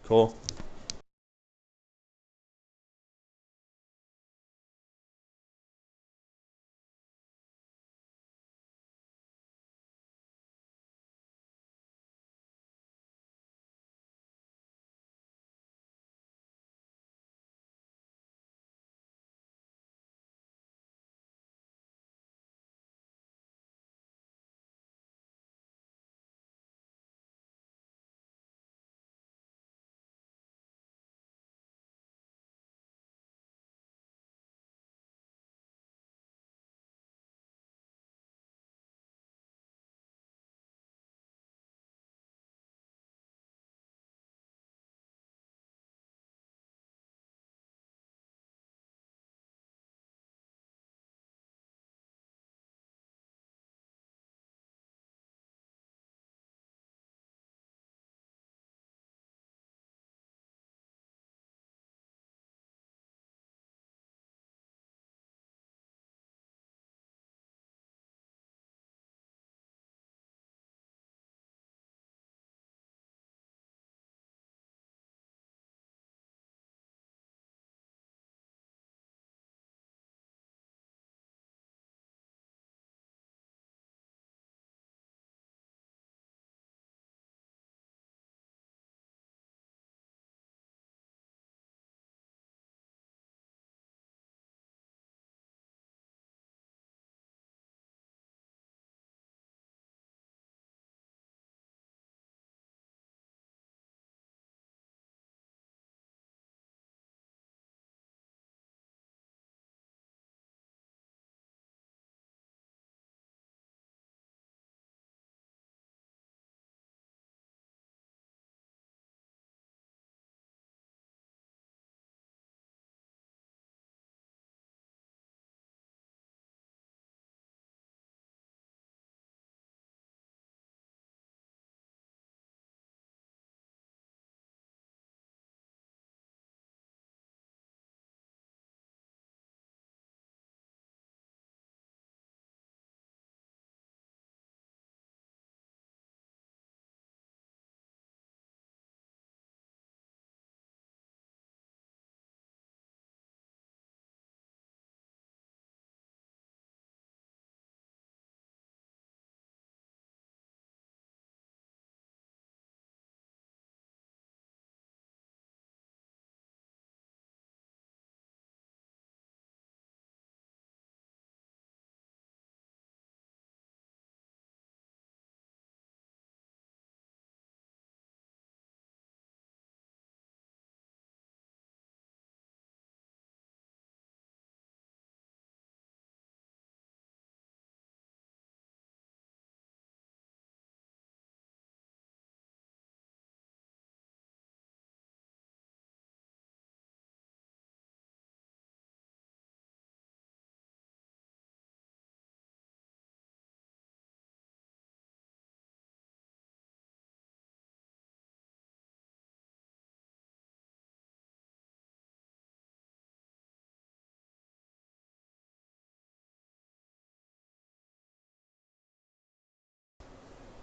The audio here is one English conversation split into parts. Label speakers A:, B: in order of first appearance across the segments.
A: Cool.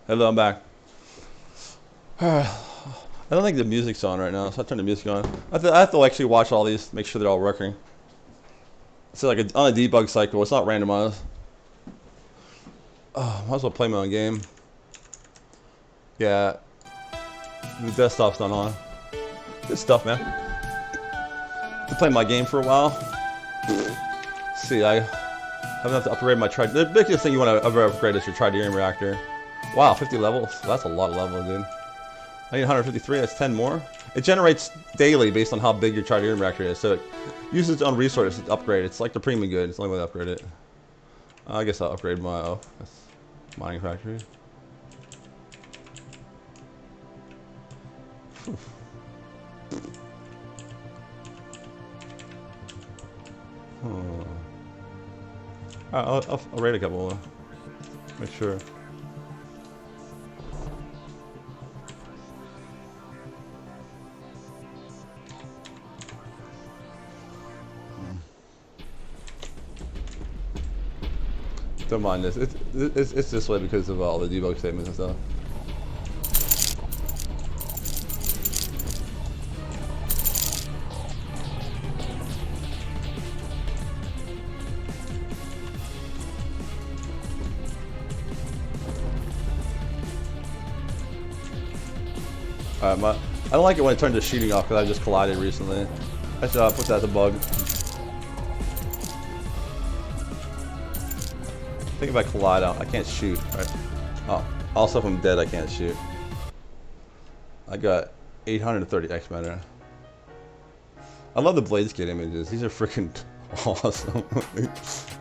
A: Hello, I'm back. I don't think the music's on right now, so I'll turn the music on. I have to actually watch all these, make sure they're all working. It's like on a debug cycle. It's not randomized. Oh, might as well play my own game. Yeah, the desktop's not on. Good stuff, man. Been playing my game for a while. See, I haven't have to upgrade my tri. The biggest thing you want to ever upgrade is your tritium reactor. Wow, 50 levels. That's a lot of levels, dude. I need 153. That's 10 more. It generates daily based on how big your tritium reactor is, so it uses its own resources to upgrade. It's like the premium good. It's the only way to upgrade it. I guess I'll upgrade my that's mining factory. I'll rate a couple. Make sure. Don't mind this. It's this way because of all the debug statements and stuff. I don't like it when it turns to shooting off because I just collided recently. I should put that as a bug. I think if I collide out, I can't shoot. Right? Oh, also if I'm dead, I can't shoot. I got 830 X matter. I love the Bladeskit images. These are freaking awesome.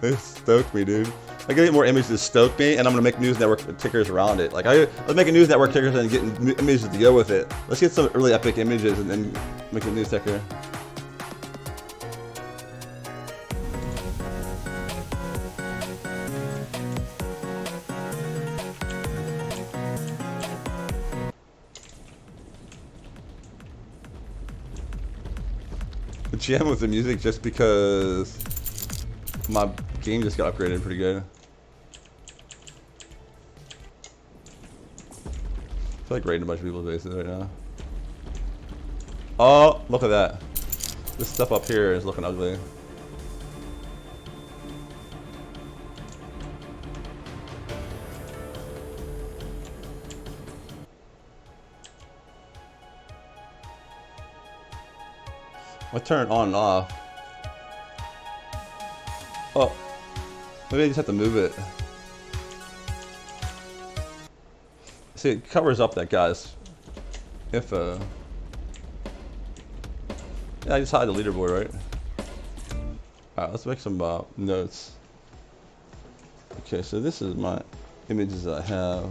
A: They stoke me, dude. I gotta get more images to stoke me, and I'm gonna make news network tickers around it. Like let's make a news network ticker and get images to go with it. Let's get some really epic images and then make a news ticker. Jam with the music just because my game just got upgraded pretty good. I feel like raiding a bunch of people's bases right now. Oh, look at that. This stuff up here is looking ugly. I turn it on and off. Oh, maybe I just have to move it. See, it covers up that guy's info. Yeah, I just hide the leaderboard, right? Alright, let's make some notes. Okay, so this is my images that I have.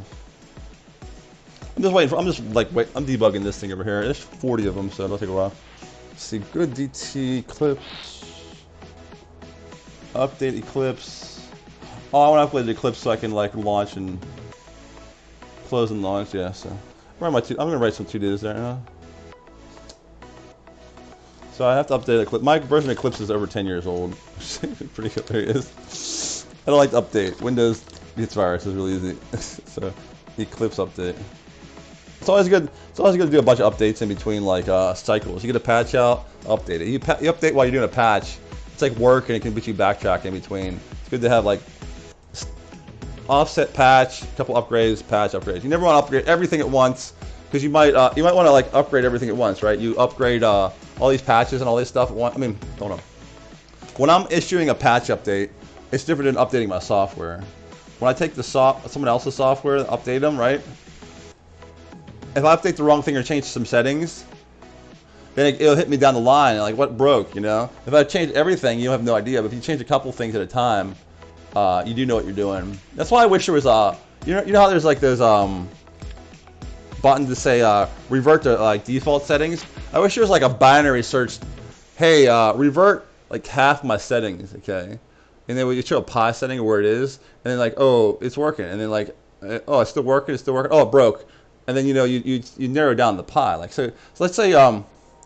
A: I'm just waiting for, I'm debugging this thing over here. There's 40 of them, so it'll take a while. Let's see, good DT Eclipse. Update Eclipse. Oh, I want to upgrade the Eclipse so I can like launch and close and launch. Yeah, so I'm gonna write some 2Ds there now. So I have to update Eclipse. My version of Eclipse is over 10 years old. Pretty hilarious. I don't like to update. Windows gets viruses really easy. So Eclipse update. It's always good. It's always good to do a bunch of updates in between, like cycles. You get a patch out, update it. You update while you're doing a patch. It's like work, and it can get you backtrack in between. It's good to have like offset patch, a couple upgrades, patch upgrades. You never want to upgrade everything at once because you might want to like upgrade everything at once, right? You upgrade all these patches and all this stuff at once. I mean, hold on. When I'm issuing a patch update, it's different than updating my software. When I take someone else's software and update them, right? If I update the wrong thing or change some settings, then it'll hit me down the line, like what broke, you know? If I change everything, you have no idea, but if you change a couple things at a time, you do know what you're doing. That's why I wish there was you know how there's like those buttons to say revert to like default settings? I wish there was like a binary search, hey, revert like half my settings, okay? And then we show a pi setting of where it is, and then like, oh, it's working, and then like, oh, it's still working, oh, it broke. And then you narrow down the pi. Like so let's say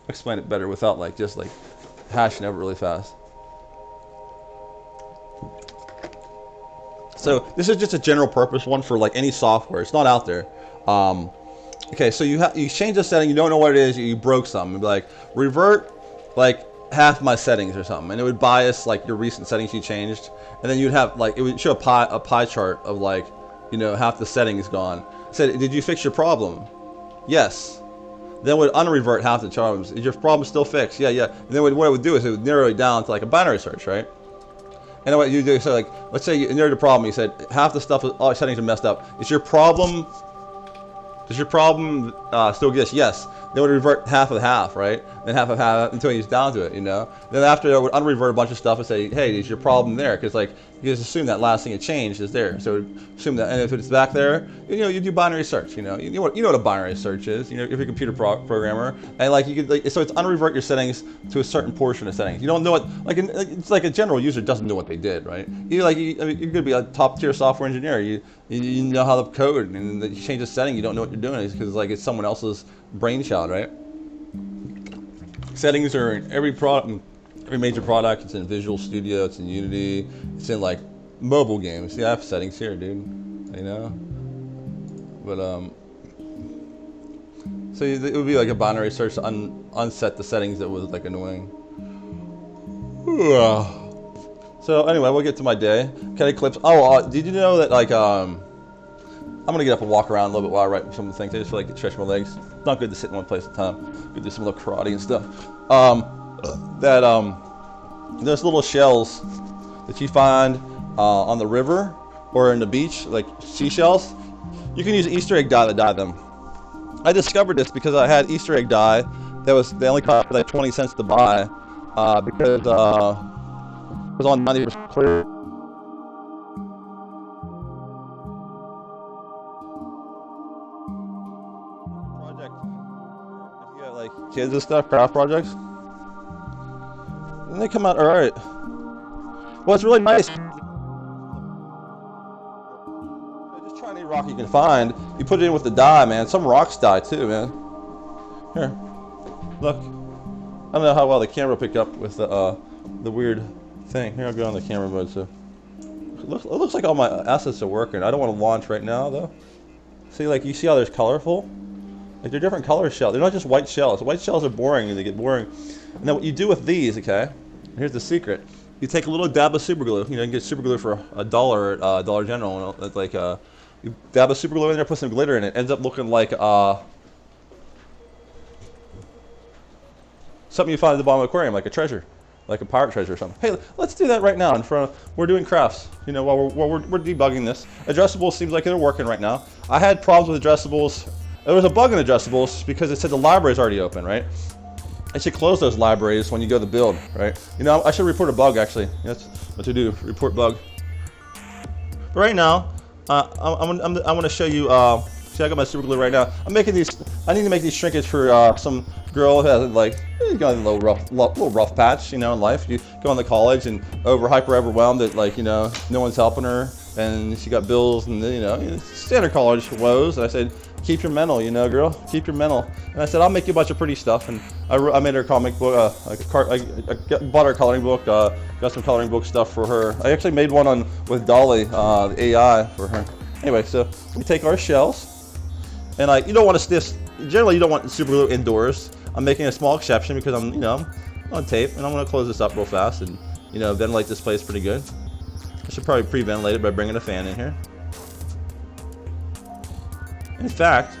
A: explain it better without like just like hashing over really fast. So this is just a general purpose one for like any software. It's not out there. Okay, so you change a setting, you don't know what it is, you broke something. It'd be like revert like half my settings or something, and it would bias like your recent settings you changed, and then you'd have like it would show a pie chart of like, you know, half the settings gone. Said, did you fix your problem? Yes. Then it would unrevert half the problems. Is your problem still fixed? Yeah, yeah. And then what it would do is it would narrow it down to like a binary search, right? And what you do, so like, let's say you narrowed the problem. You said half the stuff, all settings are messed up. Is your problem? Does your problem still exist? Yes. Then it would revert half of half, right? Then half of half until he's down to it, you know? Then after it would unrevert a bunch of stuff and say, hey, is your problem there? Because like, you just assume that last thing it changed is there. So assume that, and if it's back there, you know, you do binary search, you know? You know what a binary search is, you know, if you're a computer programmer. And like, you could, like, so it's unrevert your settings to a certain portion of settings. You don't know what, like, it's like a general user doesn't know what they did, right? You like, I mean, you could be a top tier software engineer. You know how to code, and you change a setting, you don't know what you're doing because like it's someone else's brainchild, right? Settings are in every product, every major product. It's in Visual Studio, it's in Unity, it's in like mobile games. See, I have settings here, dude. You know, but so it would be like a binary search to unset the settings that was like annoying. So anyway, we'll get to my day. Cat Eclipse. Oh, did you know that like I'm gonna get up and walk around a little bit while I write some of the things. I just feel like it stretch my legs. It's not good to sit in one place at a time. Good to do some little karate and stuff. There's little shells that you find on the river or in the beach, like seashells. You can use an Easter egg dye to dye them. I discovered this because I had Easter egg dye that they only cost like 20 cents to buy because it was on 90% clear. Project. If you have like kids and stuff, craft projects, and they come out all right. Well, it's really nice. Just try any rock you can find. You put it in with the dye, man. Some rocks dye too, man. Here, look. I don't know how well the camera picked up with the weird thing. Here, I'll go on the camera mode. So it looks like all my assets are working. I don't want to launch right now though. See, like you see how there's colorful? Like they're different color shells. They're not just white shells. White shells are boring and they get boring. And then what you do with these, okay? Here's the secret. You take a little dab of super glue. You know, you can get super glue for $1 at Dollar General. It's like you dab a super glue in there, put some glitter in it. Ends up looking like something you find at the bottom of an aquarium, like a treasure, like a pirate treasure or something. Hey, let's do that right now in front of. We're doing crafts. You know, while we're debugging this. Addressables seems like they're working right now. I had problems with addressables. There was a bug in addressables because it said the library's already open, right? I should close those libraries when you go to build, right? You know, I should report a bug actually. That's what to do. Report bug. But right now, I'm gonna show you. See, I got my super glue right now. I'm making these. I need to make these trinkets for some girl who has like got a little rough patch, you know, in life. You go into college and hyper overwhelmed that like, you know, no one's helping her and she got bills and you know, standard college woes. And I said, keep your mental, you know, girl, keep your mental. And I said, I'll make you a bunch of pretty stuff. And I made her a comic book. I bought her a coloring book. Got some coloring book stuff for her. I actually made one with Dolly, the AI for her. Anyway, so we take our shells, and you don't want to this. Generally, you don't want super glue indoors. I'm making a small exception because I'm, you know, on tape, and I'm going to close this up real fast and, you know, ventilate this place pretty good. I should probably pre-ventilate it by bringing a fan in here. In fact,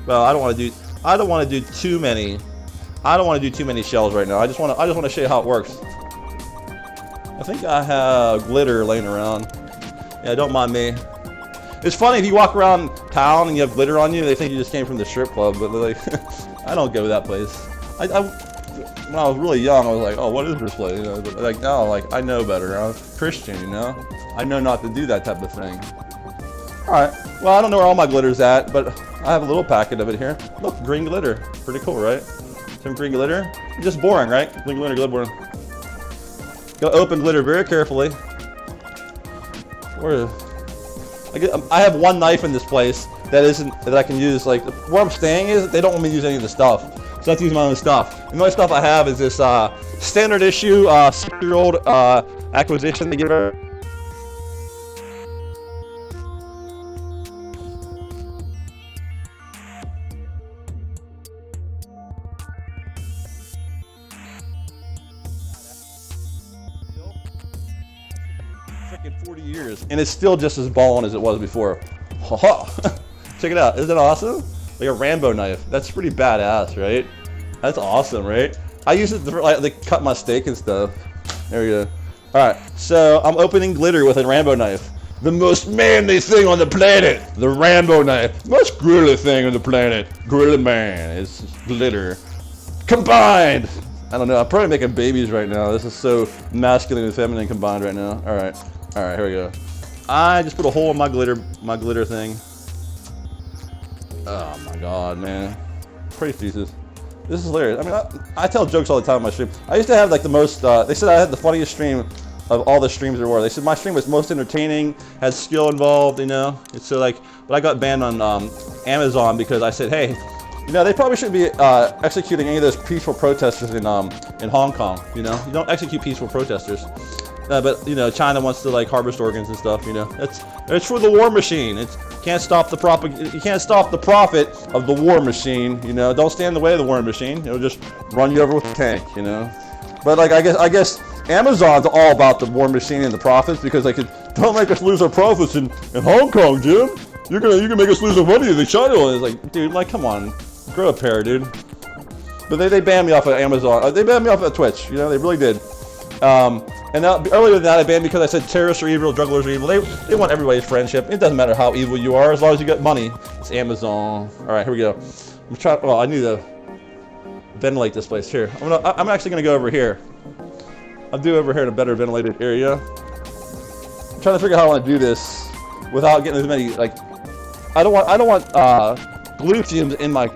A: well, I don't want to do too many shells right now. I just want to show you how it works. I think I have glitter laying around. Yeah, don't mind me. It's funny if you walk around town and you have glitter on you, they think you just came from the strip club, but they're like, I don't go to that place. When I was really young, I was like, oh, what is this place? You know, but like now, like I know better. I'm a Christian, you know. I know not to do that type of thing. All right. Well, I don't know where all my glitter's at, but I have a little packet of it here. Look, green glitter. Pretty cool, right? Some green glitter. Just boring, right? Green glitter, glitter. Gotta open glitter very carefully. I have one knife in this place that I can use. Like where I'm staying is they don't want me to use any of the stuff, so I have to use my own stuff. And the only stuff I have is this standard issue 6-year-old acquisition they give her. Freaking 40 years, and it's still just as ballin' as it was before. Check it out. Isn't that awesome? Like a Rambo knife. That's pretty badass, right? That's awesome, right? I use it to cut my steak and stuff. There we go. Alright, so I'm opening glitter with a Rambo knife. The most manly thing on the planet! The Rambo knife. Most grilly thing on the planet. Grilly man is glitter. Combined! I don't know, I'm probably making babies right now. This is so masculine and feminine combined right now. Alright, here we go. I just put a hole in my glitter thing. Oh my god, man. Praise Jesus. This is hilarious. I mean, I tell jokes all the time on my stream. I used to have like the most, they said I had the funniest stream of all the streams there were. They said my stream was most entertaining, had skill involved, you know. It's so like, but I got banned on Amazon because I said, hey, you know, they probably shouldn't be executing any of those peaceful protesters in Hong Kong, you know. You don't execute peaceful protesters. But you know, China wants to like harvest organs and stuff. You know, it's for the war machine. You can't stop the profit of the war machine. You know, don't stand in the way of the war machine. It'll just run you over with a tank. You know, but like I guess Amazon's all about the war machine and the profits because they could don't make us lose our profits in Hong Kong, Jim. You're gonna make us lose the money of the channel. And it's like, dude, like, come on, grow a pair, dude. But they banned me off of Amazon. They banned me off of Twitch. You know, they really did. And earlier than that, I banned because I said terrorists are evil, jugglers are evil. They want everybody's friendship. It doesn't matter how evil you are, as long as you get money. It's Amazon. All right, here we go. I'm trying. Well, I need to ventilate this place here. I'm actually gonna go over here. I'll do over here in a better ventilated area. I'm trying to figure out how I want to do this without getting as many like. I don't want glue fumes in my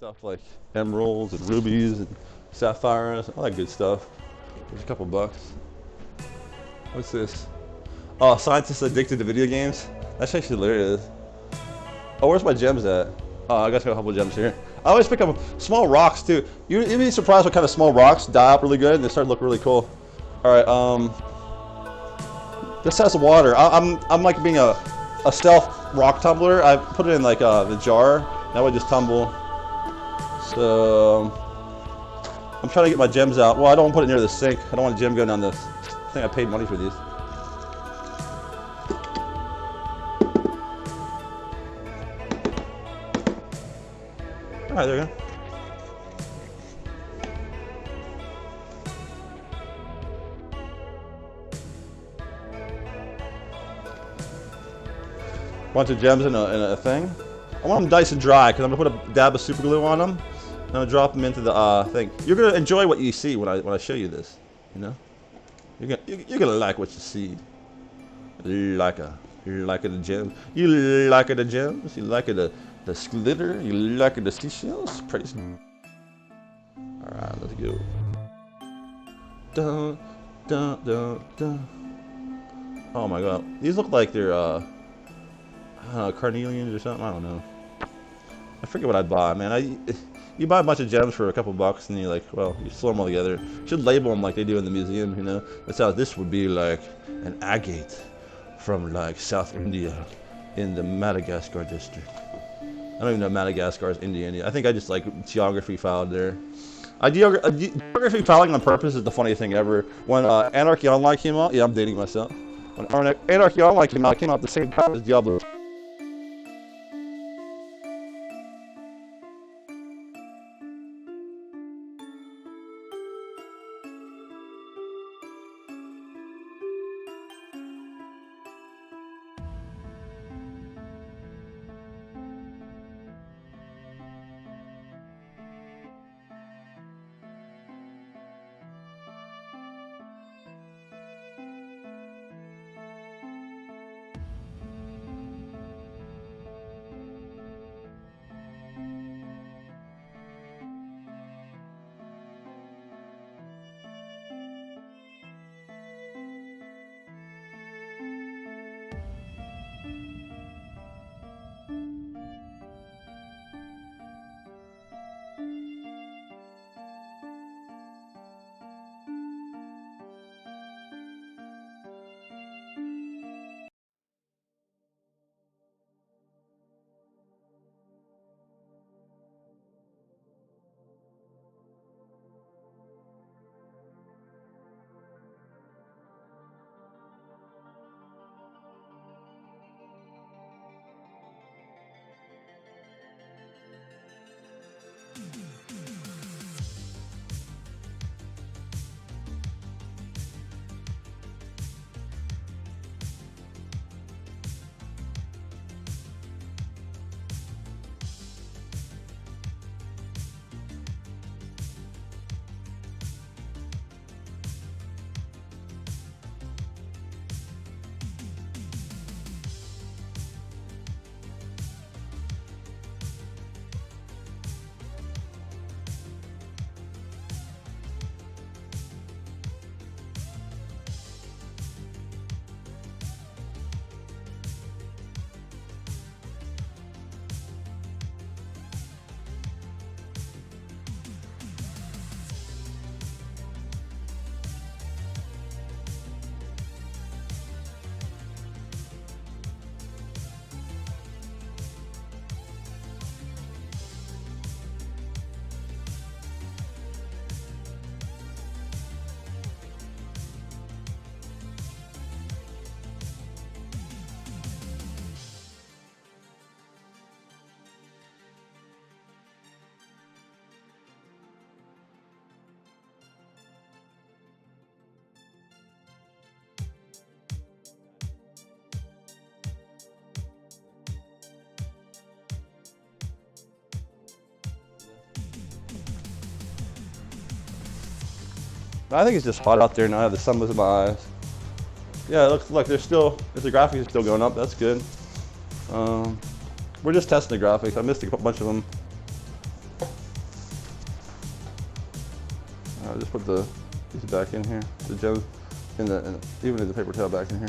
A: stuff like emeralds and rubies and sapphires, all that good stuff. There's a couple bucks. What's this? Oh, scientists addicted to video games? That's actually hilarious. Oh, where's my gems at? Oh, I got a couple gems here. I always pick up small rocks too. You'd be surprised what kind of small rocks die up really good and they start to look really cool. Alright, this has water. I'm like being a stealth rock tumbler. I put it in like the jar. Now I just tumble. So I'm trying to get my gems out. Well, I don't want to put it near the sink. I don't want a gem going down this. I think I paid money for these. Alright, there we go. Bunch of gems in a thing. I want them nice and dry because I'm gonna put a dab of super glue on them. And I'm gonna drop them into the thing. You're gonna enjoy what you see when I show you this. You know, you're gonna like what you see. You like the gems. You like the gems. You like the glitter. You like the seashells. Praise. All right, let's go. Dun dun dun dun. Oh my God, these look like they're I don't know, carnelians or something. I don't know. I forget what I bought, man. You buy a bunch of gems for a couple bucks, and you're like, well, you throw them all together. You should label them like they do in the museum, you know. That's how this would be like an agate from like South India in the Madagascar district. I don't even know if Madagascar is India. I think I just like geography filed there. Geography filing on purpose is the funniest thing ever. When Anarchy Online came out, yeah, I'm dating myself. When Anarchy Online came out at the same time as Diablo. I think it's just hot out there now. I have the sun in my eyes. Yeah, it looks like there's still, if the graphics are still going up, that's good. We're just testing the graphics. I missed a bunch of them. I'll just put these back in here. The gem, even in the paper towel back in here.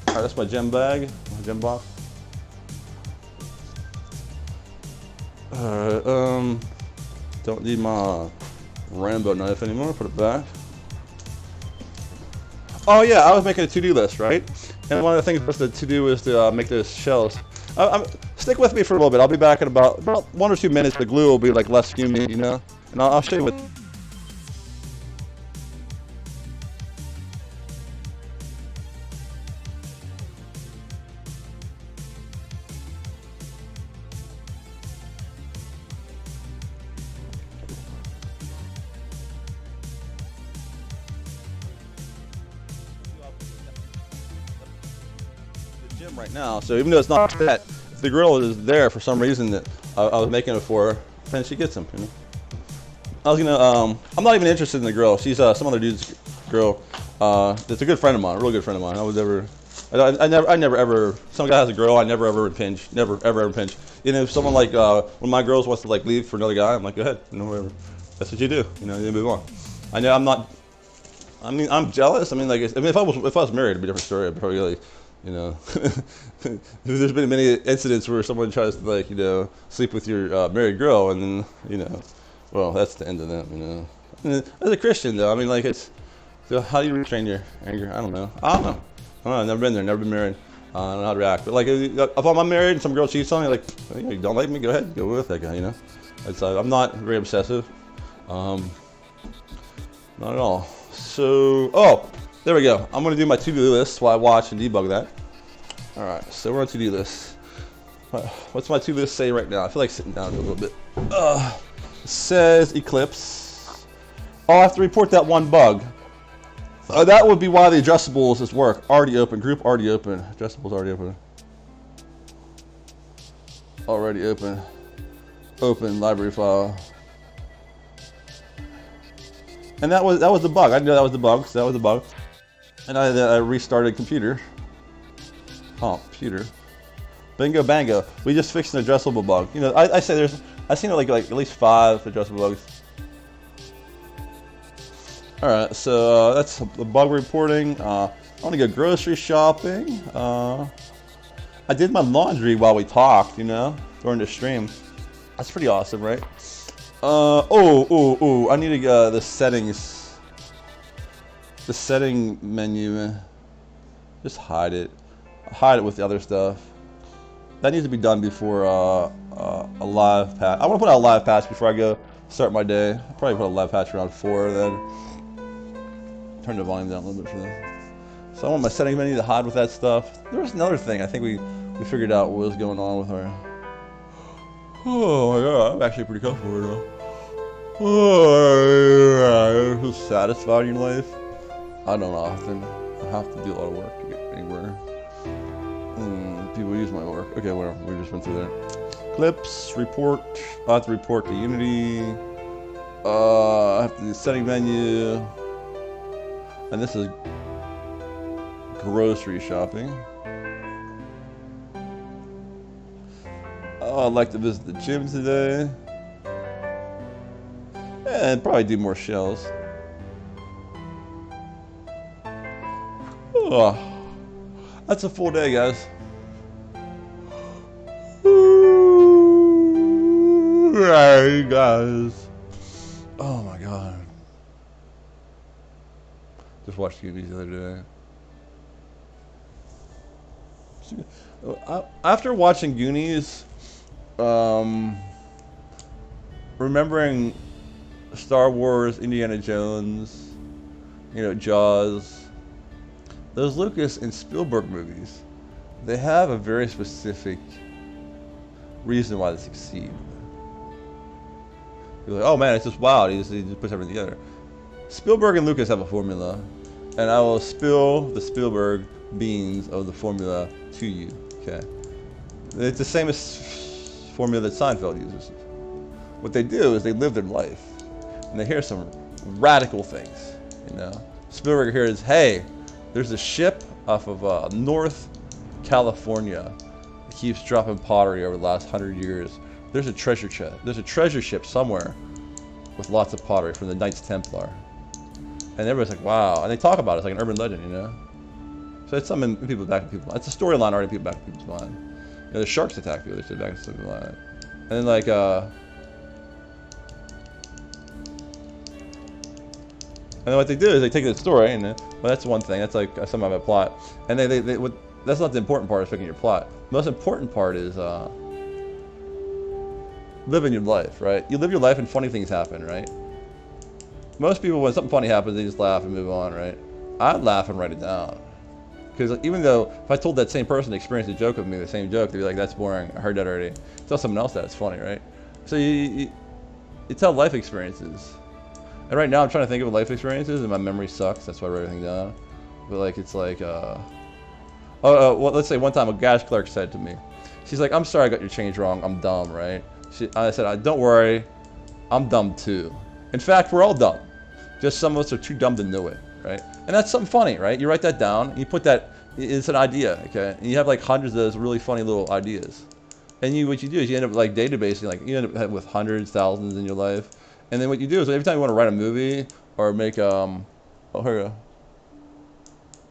A: All right, that's my gem bag, my gem box. All right, don't need my Rambo knife anymore. Put it back. Oh yeah, I was making a to-do list, right? And one of the things was to do is to make those shells. Stick with me for a little bit. I'll be back in about 1 or 2 minutes. The glue will be like less fuming, you know? And I'll show you what. Gym right now, so even though it's not set, if the girl is there for some reason that I was making it for, then she gets them, you know. I was gonna, I'm not even interested in the girl. She's some other dude's girl. It's a good friend of mine, a real good friend of mine. I never ever. Some guy has a girl, I never ever impinge, never ever impinge. You know, if someone like when my girls wants to like leave for another guy, I'm like, go ahead, you know, whatever. That's what you do, you know. You move on. I know I'm not. I mean, I'm jealous. I mean, like, if I was married, it'd be a different story. I'd probably like, you know, there's been many incidents where someone tries to, like, you know, sleep with your married girl, and then, you know, well, that's the end of them, you know. And as a Christian, though, I mean, like, it's, so how do you restrain your anger? I don't know. I've never been there, never been married. I don't know how to react. But, like, if I'm married and some girl cheats on me, like, you don't like me, go ahead, go with that guy, you know. It's, I'm not very obsessive. Not at all. So, oh, there we go. I'm going to do my to-do list while I watch and debug that. All right, so we're on to-do list. What's my to-do list say right now? I feel like sitting down a little bit. It says Eclipse. Oh, I have to report that one bug. That would be why the addressables is work. Already open. Group already open. Addressables already open. Already open. Open library file. And that was the bug. I knew that was the bug. So that was the bug. And I restarted computer. Computer. Bingo bango. We just fixed an addressable bug. You know, I say I've seen like at least 5 addressable bugs. All right, so that's the bug reporting. I want to go grocery shopping. I did my laundry while we talked, you know, during the stream. That's pretty awesome, right? I need to the settings. The setting menu. Just hide it. Hide it with the other stuff. That needs to be done before a live patch. I want to put out a live patch before I go start my day. I'll probably put a live patch around 4 then. Turn the volume down a little bit for that. So I want my settings menu to hide with that stuff. There was another thing. I think we figured out what was going on with our. Oh my god, I'm actually pretty comfortable right now. Oh, so satisfied in your life? I don't often. I have to do a lot of work to get anywhere. People use my work. Okay, whatever. We just went through that. Clips, report. I have to report to Unity. I have to do setting menu. And this is grocery shopping. Oh, I'd like to visit the gym today. And probably do more shells. Oh, that's a full day, guys. Hey, guys. Oh my god. Just watched Goonies the other day. After watching Goonies, remembering Star Wars, Indiana Jones, you know, Jaws, those Lucas and Spielberg movies, they have a very specific reason why they succeed. You're like, oh man, it's just wild. He just puts everything together. Spielberg and Lucas have a formula, and I will spill the Spielberg beans of the formula to you. Okay, it's the same as formula that Seinfeld uses. What they do is they live their life, and they hear some radical things. You know, Spielberg here is, hey, there's a ship off of North California that keeps dropping pottery over the last 100 years. There's a treasure chest. There's a treasure ship somewhere with lots of pottery from the Knights Templar. And everybody's like, wow. And they talk about it. It's like an urban legend, you know? So it's something people back in people's mind. It's a storyline already people back in people's mind. You know, the sharks attack people. They said back in people's mind. And then like, and then what they do is they take the story and well, that's one thing. That's like some of a plot. And that's not the important part of picking your plot. The most important part is living your life, right? You live your life and funny things happen, right? Most people, when something funny happens, they just laugh and move on, right? I'd laugh and write it down. Because even though if I told that same person to experience a joke with me, the same joke, they'd be like, that's boring, I heard that already. Tell someone else that, it's funny, right? So you tell life experiences. And right now I'm trying to think of life experiences and my memory sucks, that's why I wrote everything down. But like, it's like, well, let's say one time a gas clerk said to me, she's like, I'm sorry I got your change wrong, I'm dumb, right? I said, don't worry, I'm dumb too. In fact, we're all dumb. Just some of us are too dumb to know it, right? And that's something funny, right? You write that down, and you put that, it's an idea, okay? And you have like hundreds of those really funny little ideas. And what you do is you end up like databasing, like you end up with hundreds, thousands in your life. And then what you do is every time you want to write a movie or make, oh, here we go.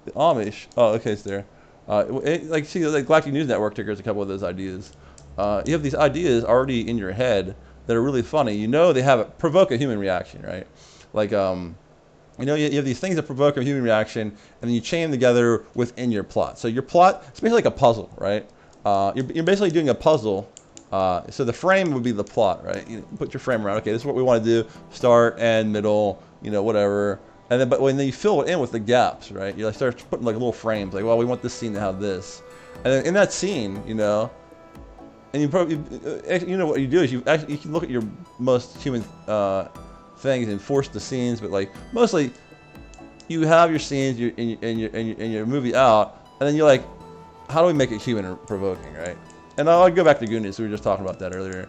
A: The Amish, oh, okay, it's there. Like, see, like Galactic News Network tickers a couple of those ideas. You have these ideas already in your head that are really funny. You know they provoke a human reaction, right? Like, you know, you have these things that provoke a human reaction, and then you chain them together within your plot. So your plot, it's basically like a puzzle, right? You're basically doing a puzzle. So the frame would be the plot, right? You put your frame around. Okay, this is what we want to do: start, end, middle, you know, whatever. And then, but when you fill it in with the gaps, right? You like start putting like little frames, like, well, we want this scene to have this, and then in that scene, you know. And you probably, you know what you do is you can look at your most human things and force the scenes, but like mostly you have your scenes and your movie out, and then you're like, how do we make it human and provoking, right? And I'll go back to Goonies. We were just talking about that earlier.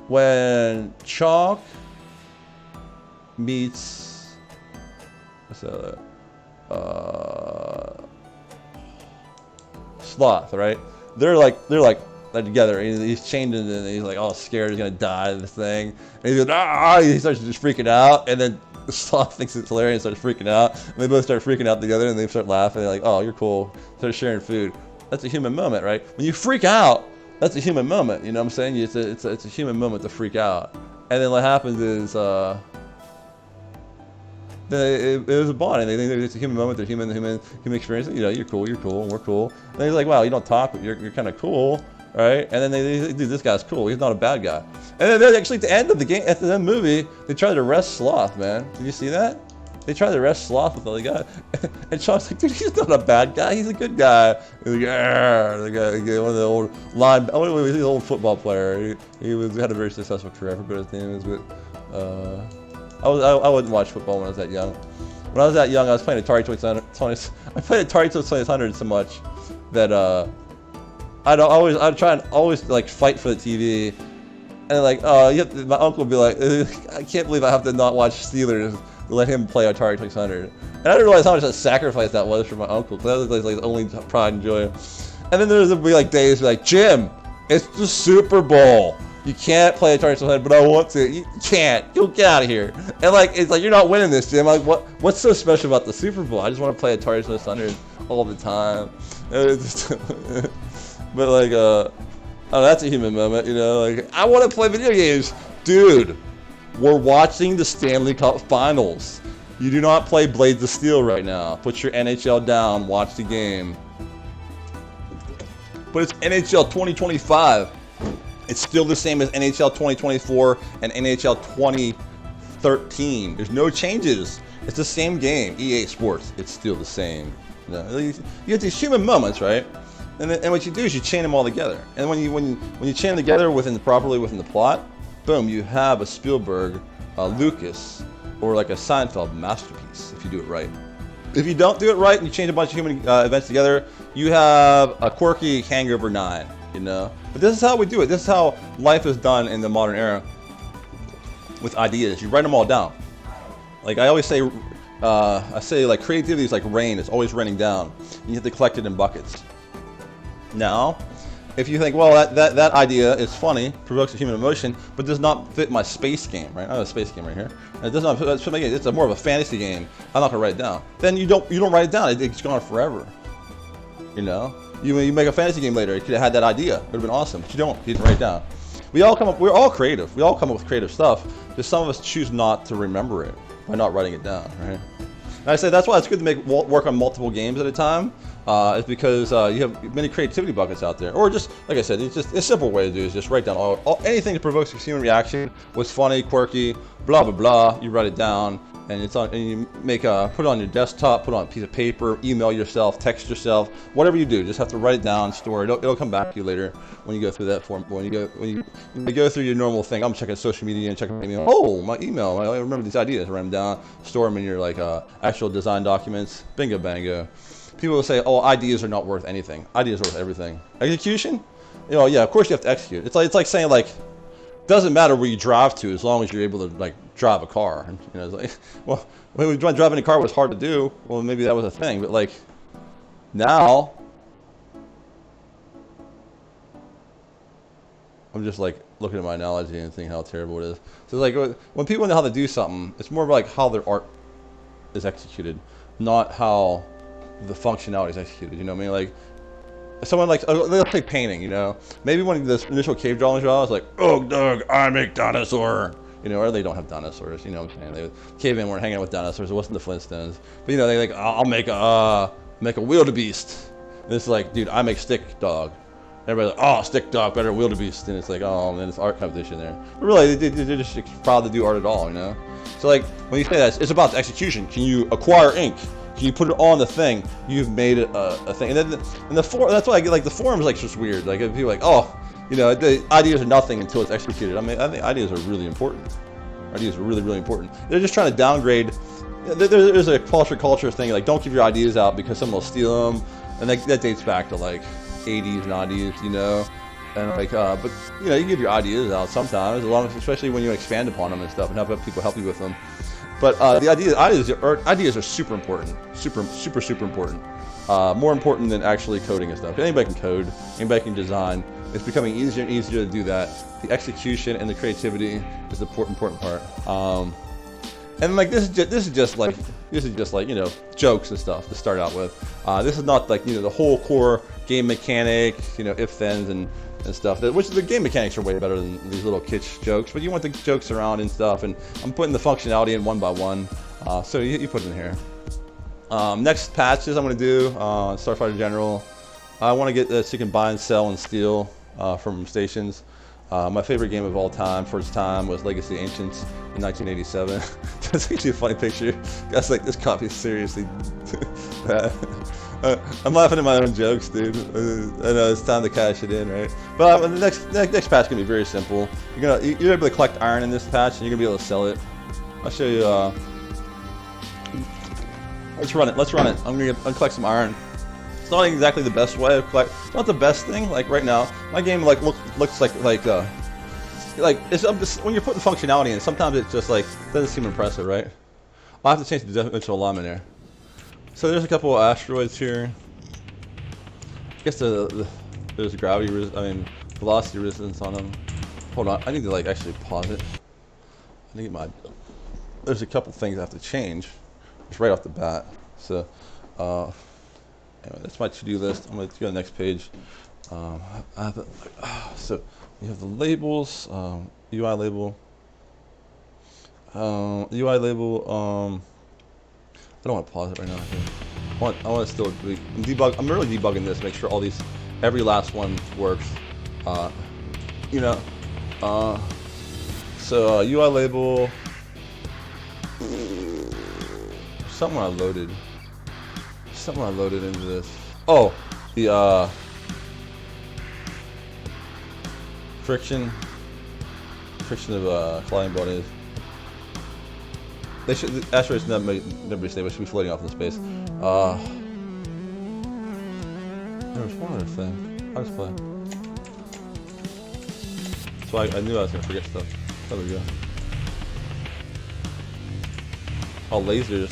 A: When Chalk meets Sloth, right? They're like together, and he's chained in, and he's like all scared he's gonna die in this thing, and he's like, ah, he starts just freaking out, and then the Sloth thinks it's hilarious and starts freaking out, and they both start freaking out together, and they start laughing. They're like, oh, you're cool. Start sharing food. That's a human moment, right? When you freak out, that's a human moment. You know what I'm saying? It's a human moment to freak out, and then what happens is it was a bond, and they think it's a human moment, they're human experience. You know, you're cool, and we're cool. And he's like, wow, you don't talk, but you're kind of cool, right? And then they dude, this guy's cool. He's not a bad guy. And then actually at the end of the game, at the end of the movie, they tried to arrest Sloth, man. Did you see that? They tried to arrest Sloth with all the guy, and Sean's like, dude, he's not a bad guy. He's a good guy. He's like, the guy, one of the old he's an old football player. He had a very successful career. I forgot his name is, but I wouldn't watch football when I was that young. When I was that young, I was playing Atari 2600. I played Atari 2600 so much that I'd try and always like fight for the TV, and like, oh, my uncle would be like, I can't believe I have to not watch Steelers to let him play Atari 2600. And I didn't realize how much a sacrifice that was for my uncle, because that was like the only pride and joy. And then there's be like days like, Jim, it's the Super Bowl. You can't play Atari 2600, but I want to. You can't. You'll get out of here. And like, it's like, you're not winning this, Jim. Like, what's so special about the Super Bowl? I just want to play Atari 2600 all the time. But like, oh, that's a human moment, you know? Like, I want to play video games. Dude, we're watching the Stanley Cup Finals. You do not play Blades of Steel right now. Put your NHL down, watch the game. But it's NHL 2025. It's still the same as NHL 2024 and NHL 2013. There's no changes. It's the same game. EA Sports, it's still the same. You know, you get these human moments, right? And what you do is you chain them all together. And when you chain them together properly within the plot, boom, you have a Spielberg, Lucas, or like a Seinfeld masterpiece if you do it right. If you don't do it right and you change a bunch of human events together, you have a quirky Hangover 9, you know? But this is how we do it. This is how life is done in the modern era with ideas. You write them all down. Like I always say, like creativity is like rain. It's always raining down. You have to collect it in buckets. Now, if you think, well, that idea is funny, provokes a human emotion, but does not fit my space game, right? I have a space game right here. And it does not fit my game. It's more of a fantasy game. I'm not gonna write it down. Then you don't write it down. It's gone forever. You know, you make a fantasy game later. You could have had that idea. It would have been awesome. But you don't. You didn't write it down. We're all creative. We all come up with creative stuff. Just some of us choose not to remember it by not writing it down, right? And I say that's why it's good to work on multiple games at a time. Is because you have many creativity buckets out there, or just like I said, it's just a simple way to do it is just write down anything that provokes a human reaction, was funny, quirky, blah blah blah. You write it down, and it's on, and you put it on your desktop, put it on a piece of paper, email yourself, text yourself, whatever you do. Just have to write it down, store it. It'll come back to you later when you go through that form. When you go through your normal thing. I'm checking social media and checking my email. Oh, my email! I remember these ideas. Write them down, store them in your like actual design documents. Bingo bango. People will say, "Oh, ideas are not worth anything. Ideas are worth everything." Execution, yeah, of course you have to execute. It's like saying like, doesn't matter where you drive to as long as you're able to like drive a car. And, it's like, well, when driving a car was hard to do, well, maybe that was a thing, but like now, I'm just like looking at my analogy and thinking how terrible it is. So like when people know how to do something, it's more like how their art is executed, not how the functionality is executed. You know what I mean? Like someone like let's say painting. Maybe when this initial cave drawings I was like, oh Doug, I make dinosaur. Or they don't have dinosaurs. You know what I'm saying? Cavemen weren't hanging out with dinosaurs. It wasn't the Flintstones. But they like, I'll make a wildebeest. And it's like, dude, I make stick dog. Everybody's like, oh, stick dog, better wildebeest. And it's like, oh, man, it's art competition there. But really, they're just proud to do art at all. So like when you say that, it's about the execution. Can you acquire ink? Can you put it on the thing? You've made it a thing. And then that's why I get like the forum's like just weird. Like if people like, oh, the ideas are nothing until it's executed. I mean, I think ideas are really important. Ideas are really, really important. They're just trying to downgrade. There's a culture thing, like don't give your ideas out because someone will steal them. And that dates back to like 80s, 90s, And like, but you give your ideas out sometimes, especially when you expand upon them and stuff, and have people help you with them. But the ideas are super important, super important. More important than actually coding and stuff. Anybody can code, anybody can design. It's becoming easier and easier to do that. The execution and the creativity is the important part. And like this is just like jokes and stuff to start out with. This is not like the whole core game mechanic, if thens and stuff. Which the game mechanics are way better than these little kitsch jokes. But you want the jokes around and stuff. And I'm putting the functionality in one by one. So you put it in here. Next patches I'm going to do Starfighter General. I want to get so you can buy and sell and steal from stations. My favorite game of all time, first time, was Legacy Ancients in 1987. That's actually a funny picture. Guys, like, this copy is seriously bad. I'm laughing at my own jokes, dude. I know it's time to cash it in, right? But the next patch is gonna be very simple. You're able to collect iron in this patch, and you're gonna be able to sell it. I'll show you. Let's run it. I'm gonna collect some iron. It's not exactly the best way of collect. It's not the best thing. Like right now, my game looks like it's just when you're putting functionality in. Sometimes it just like doesn't seem impressive, right? I'll have to change the dimensional alignment there. So there's a couple of asteroids here. I guess there's velocity resistance on them. Hold on, I need to like actually pause it. There's a couple things I have to change. It's right off the bat. So. Anyway, that's my to-do list. I'm going to go to the next page. So we have the labels, UI label. I don't want to pause it right now. I want to still debug. I'm really debugging this, make sure every last one works. So UI label. Something I loaded into this. Oh, the friction of colliding bodies. The asteroids never be stable. Should be floating off in space. There was one other thing. I'll just play. So I knew I was gonna forget stuff. There we go. Oh, laser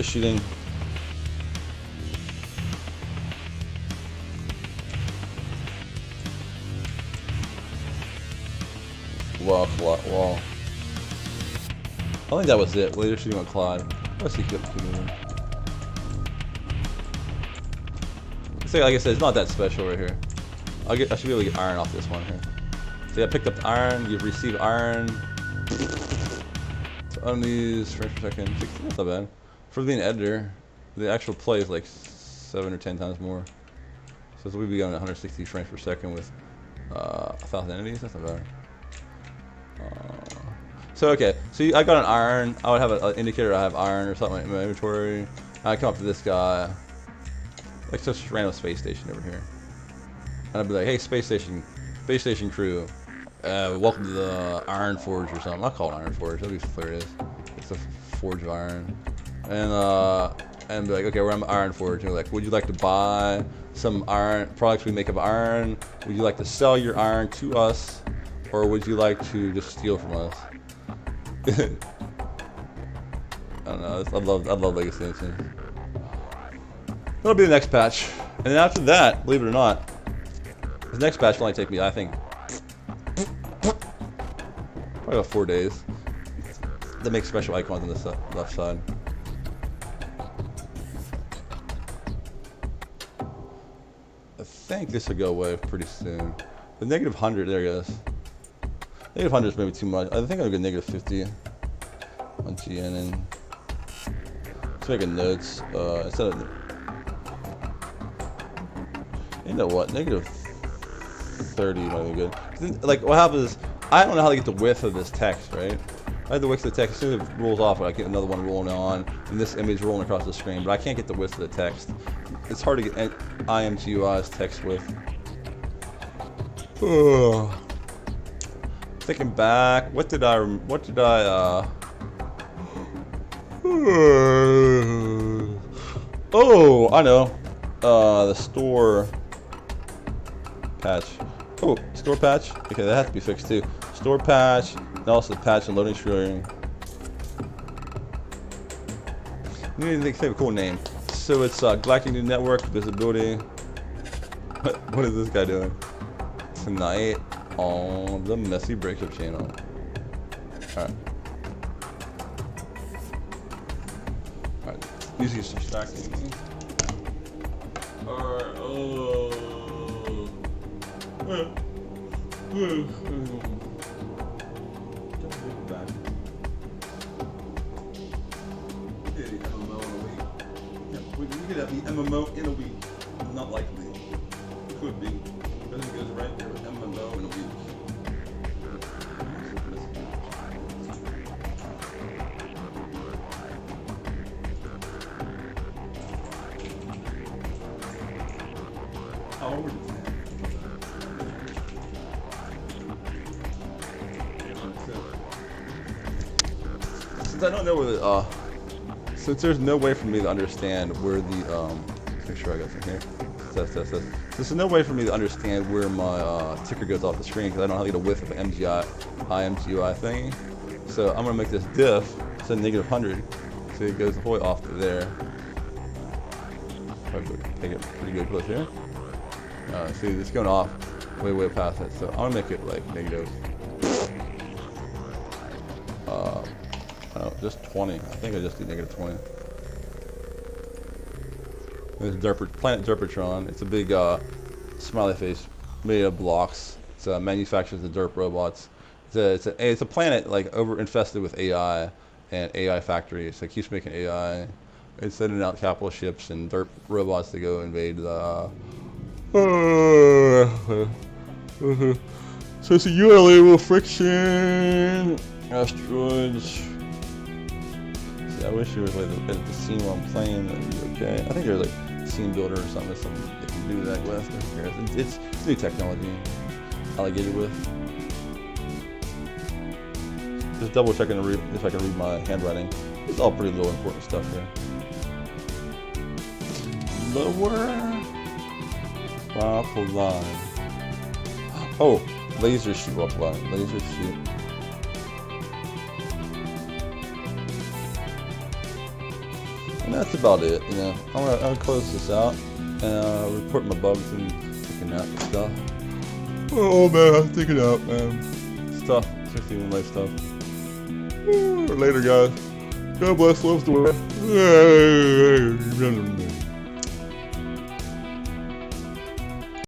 A: shooting. Wall. I think that was it. Laser shooting on Clyde. Let's see, keep moving. So, like I said, it's not that special right here. I should be able to get iron off this one here. So yeah, I picked up the iron. You've received iron. So on these frames per second, that's not bad. For being an editor, the actual play is like 7 or 10 times more. So we'd be going 160 frames per second with 1,000 entities. That's not bad. So okay, so I got an iron. I would have an indicator I have iron or something in my inventory. I come up to this guy, like just random space station over here, and I'd be like, "Hey, space station crew, welcome to the Iron Forge or something." I'll call it Iron Forge. That'll be clear it is. It's a forge of iron, and be like, "Okay, we're on the Iron Forge." And like, "Would you like to buy some iron products we make of iron? Would you like to sell your iron to us, or would you like to just steal from us?" I don't know. I love Legacy Engines. That'll be the next patch, and then after that, believe it or not, the next patch will only take me, I think, probably about 4 days. They make special icons on the left side. I think this will go away pretty soon. The -100, there it goes. -100 is maybe too much. I think I'll go -50 on GN and let's make a notes instead of. You know what? -30 might be good. Like what happens is I don't know how to get the width of this text, right? I have the width of the text. As soon as it rolls off, I get another one rolling on, and this image rolling across the screen. But I can't get the width of the text. It's hard to get IMGUI's text width. Thinking back, what did I? Oh, I know. The store patch. Oh, store patch. Okay, that has to be fixed too. Store patch, and also the patch and loading screen. You need to think of a cool name. So it's Galactic New Network visibility. What is this guy doing tonight on the Messy Breakup channel? Alright. Alright. Music is distracting me. Alright. We could have the MMO in a week. Not likely. Could be. But it goes right there with MMO in a week. How old is it? Since I don't know where the since there's no way for me to understand where the let's make sure I got some here. Test. There's no way for me to understand where my ticker goes off the screen because I don't know how to get a width of an IMGUI thingy. So I'm gonna make this diff so -100, so it goes the whole way off to there. Probably take it pretty good close here. See, it's going off way past it. So I'm gonna make it like negative. Just 20. I think I just do -20. There's Planet Derpatron. It's a big smiley face made of blocks. It manufactures the derp robots. It's a planet like infested with AI and AI factories. So it keeps making AI. It's sending out capital ships and derp robots to go invade the. So it's a ULA friction asteroids. I wish there was like the scene while I'm playing. That'd be okay. I think there's like scene builder or something they can do that with. It's new technology. I'll get it with. Just double checking if I can read my handwriting. It's all pretty low important stuff here. Lower waffle line. Oh, laser shoot waffle line. Laser shoot. And that's about it, you know. I'm gonna close this out and report my bugs and freaking that and stuff. Oh man, I'm thinking out, man. Stuff, especially in life stuff. Later, guys. God bless, loves the way.